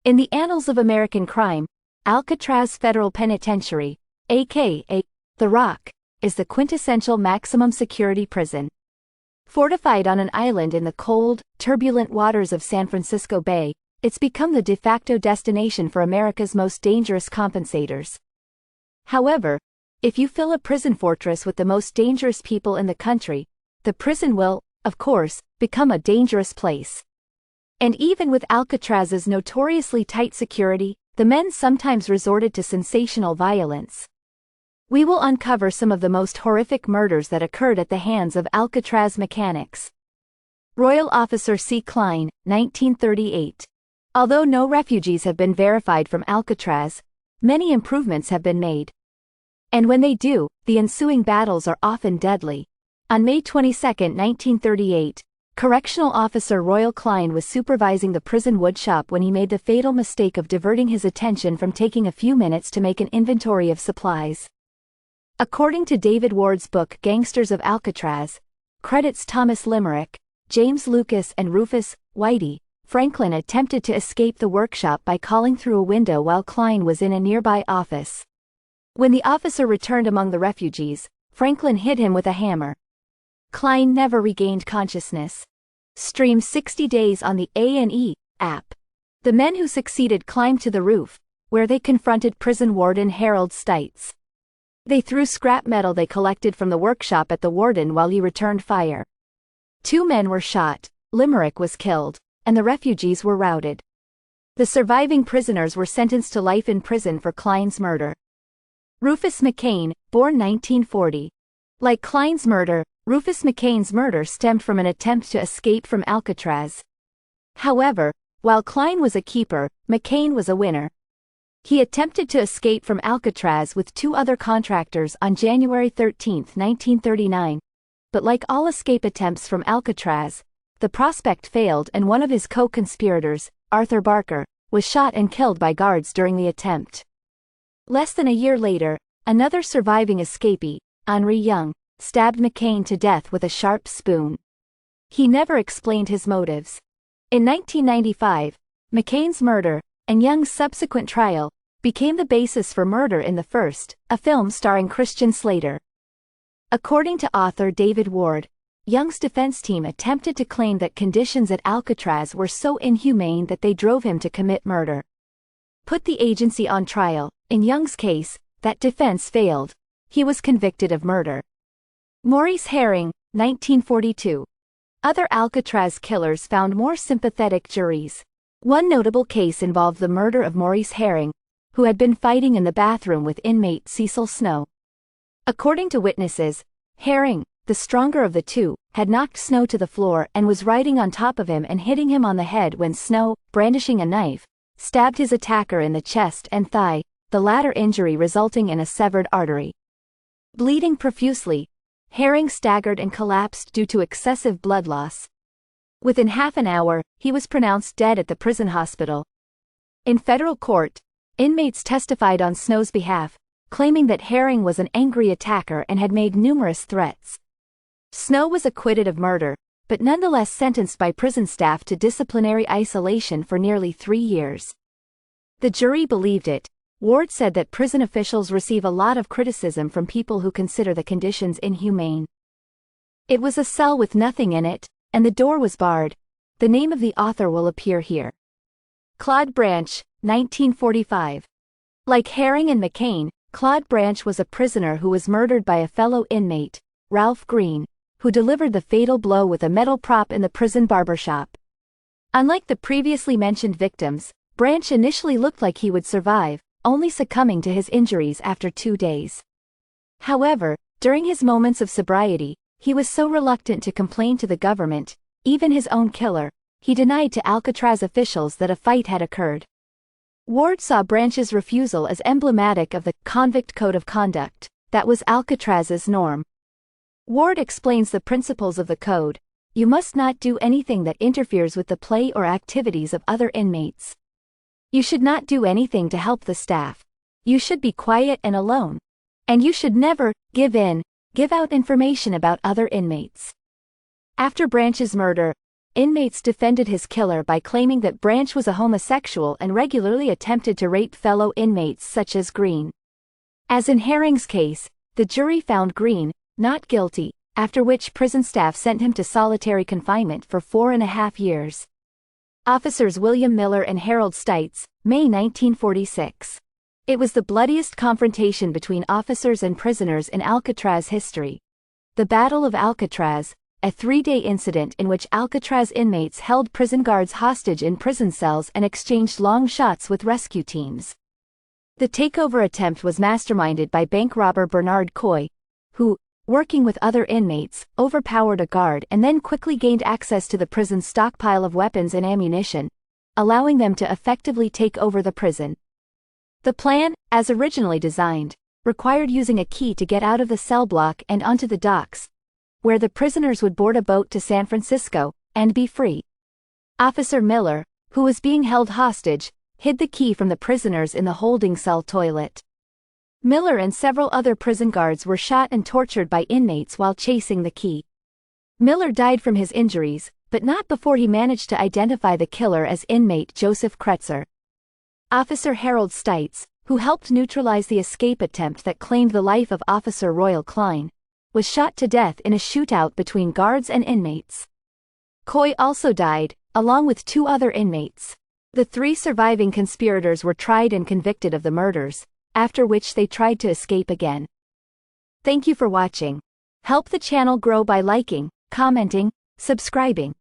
In the annals of American crime, Alcatraz Federal Penitentiary, aka The Rock, is the quintessential maximum security prison. Fortified on an island in the cold, turbulent waters of San Francisco Bay, it's become the de facto destination for America's most dangerous compensators. However, if you fill a prison fortress with the most dangerous people in the country, the prison will, of course, become a dangerous place. And even with Alcatraz's notoriously tight security, the men sometimes resorted to sensational violence. We will uncover some of the most horrific murders that occurred at the hands of Alcatraz mechanics. Royal Officer C. Klein, 1938. Although no refugees have been verified from Alcatraz, many improvements have been made. And when they do, the ensuing battles are often deadly. On May 22, 1938, Correctional Officer Royal Klein was supervising the prison woodshop when he made the fatal mistake of diverting his attention from taking a few minutes to make an inventory of supplies. According to David Ward's book Gangsters of Alcatraz, credits Thomas Limerick, James Lucas and Rufus Whitey, Franklin attempted to escape the workshop by calling through a window while Klein was in a nearby office. When the officer returned among the refugees, Franklin hit him with a hammer. Klein never regained consciousness. Stream 60 days on the A&E app. The men who succeeded climbed to the roof, where they confronted prison warden Harold Stites. They threw scrap metal they collected from the workshop at the warden while he returned fire. 2 men were shot, Limerick was killed, and the refugees were routed. The surviving prisoners were sentenced to life in prison for Klein's murder. Rufus McCain, born 1940. Like Klein's murder, Rufus McCain's murder stemmed from an attempt to escape from Alcatraz. However, while Klein was a keeper, McCain was a winner. He attempted to escape from Alcatraz with 2 other contractors on January 13, 1939. But like all escape attempts from Alcatraz, the prospect failed and one of his co-conspirators, Arthur Barker, was shot and killed by guards during the attempt. Less than a year later, another surviving escapee, Henri Young, stabbed McCain to death with a sharp spoon. He never explained his motives. In 1995, McCain's murder, and Young's subsequent trial, became the basis for Murder in the First, a film starring Christian Slater. According to author David Ward, Young's defense team attempted to claim that conditions at Alcatraz were so inhumane that they drove him to commit murder. Put the agency on trial. In Young's case, that defense failed. He was convicted of murder. Maurice Herring, 1942. Other Alcatraz killers found more sympathetic juries. One notable case involved the murder of Maurice Herring, who had been fighting in the bathroom with inmate Cecil Snow. According to witnesses, Herring, the stronger of the two, had knocked Snow to the floor and was riding on top of him and hitting him on the head when Snow, brandishing a knife, stabbed his attacker in the chest and thigh, the latter injury resulting in a severed artery. Bleeding profusely, Herring staggered and collapsed due to excessive blood loss. Within half an hour, he was pronounced dead at the prison hospital. In federal court, inmates testified on Snow's behalf, claiming that Herring was an angry attacker and had made numerous threats. Snow was acquitted of murder, but nonetheless sentenced by prison staff to disciplinary isolation for nearly 3 years. The jury believed it. Ward said that prison officials receive a lot of criticism from people who consider the conditions inhumane. It was a cell with nothing in it, and the door was barred. The name of the author will appear here. Claude Branch, 1945. Like Herring and McCain, Claude Branch was a prisoner who was murdered by a fellow inmate, Ralph Green, who delivered the fatal blow with a metal prop in the prison barbershop. Unlike the previously mentioned victims, Branch initially looked like he would survive, only succumbing to his injuries after 2 days. However, during his moments of sobriety, he was so reluctant to complain to the government, even his own killer, he denied to Alcatraz officials that a fight had occurred. Ward saw Branch's refusal as emblematic of the convict code of conduct that was Alcatraz's norm. Ward explains the principles of the code. You must not do anything that interferes with the play or activities of other inmates. You should not do anything to help the staff. You should be quiet and alone. And you should never give out information about other inmates. After Branch's murder, inmates defended his killer by claiming that Branch was a homosexual and regularly attempted to rape fellow inmates such as Green. As in Herring's case, the jury found Green not guilty, after which prison staff sent him to solitary confinement for 4.5 years. Officers William Miller and Harold Stites, May 1946. It was the bloodiest confrontation between officers and prisoners in Alcatraz history. The Battle of Alcatraz, a 3-day incident in which Alcatraz inmates held prison guards hostage in prison cells and exchanged long shots with rescue teams. The takeover attempt was masterminded by bank robber Bernard Coy, who, working with other inmates, overpowered a guard and then quickly gained access to the prison's stockpile of weapons and ammunition, allowing them to effectively take over the prison. The plan, as originally designed, required using a key to get out of the cell block and onto the docks, where the prisoners would board a boat to San Francisco and be free. Officer Miller, who was being held hostage, hid the key from the prisoners in the holding cell toilet. Miller and several other prison guards were shot and tortured by inmates while chasing the key. Miller died from his injuries, but not before he managed to identify the killer as inmate Joseph Kretzer. Officer Harold Stites, who helped neutralize the escape attempt that claimed the life of Officer Royal Klein, was shot to death in a shootout between guards and inmates. Coy also died, along with 2 other inmates. The 3 surviving conspirators were tried and convicted of the murders, after which they tried to escape again. Thank you for watching. Help the channel grow by liking, commenting, subscribing.